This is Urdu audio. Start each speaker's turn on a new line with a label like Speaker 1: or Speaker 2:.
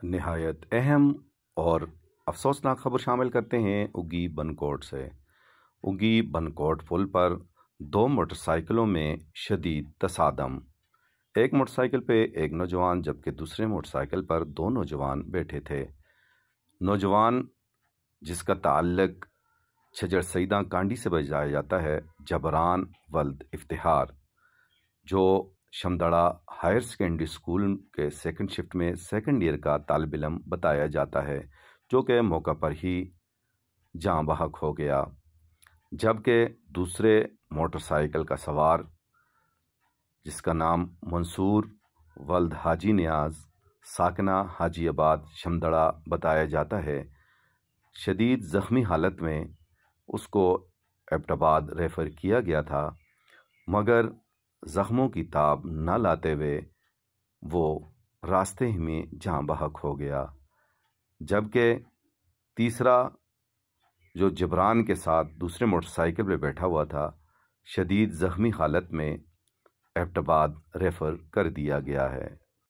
Speaker 1: نہایت اہم اور افسوسناک خبر شامل کرتے ہیں اگی بنکوٹ سے۔ اگی بنکوٹ پل پر دو موٹر سائیکلوں میں شدید تصادم۔ ایک موٹر سائیکل پہ ایک نوجوان جبکہ دوسرے موٹر سائیکل پر دو نوجوان بیٹھے تھے۔ نوجوان جس کا تعلق چھجڑ سیداں کانڈی سے بتایا جاتا ہے، جبران ولد افتخار، جو شمدڑا ہائر سیکنڈری اسکول کے سیکنڈ شفٹ میں سیکنڈ ایئر کا طالب علم بتایا جاتا ہے، جو کہ موقع پر ہی جاں بحق ہو گیا، جبکہ دوسرے موٹر سائیکل کا سوار جس کا نام منصور ولد حاجی نیاز ساکنہ حاجی آباد شمدڑا بتایا جاتا ہے، شدید زخمی حالت میں اس کو ایبٹ آباد ریفر کیا گیا تھا، مگر زخموں کی تاب نہ لاتے ہوئے وہ راستے ہی میں جاں بحق ہو گیا، جبکہ تیسرا جو جبران کے ساتھ دوسرے موٹر سائیکل پہ بیٹھا ہوا تھا، شدید زخمی حالت میں ایبٹ آباد ریفر کر دیا گیا ہے۔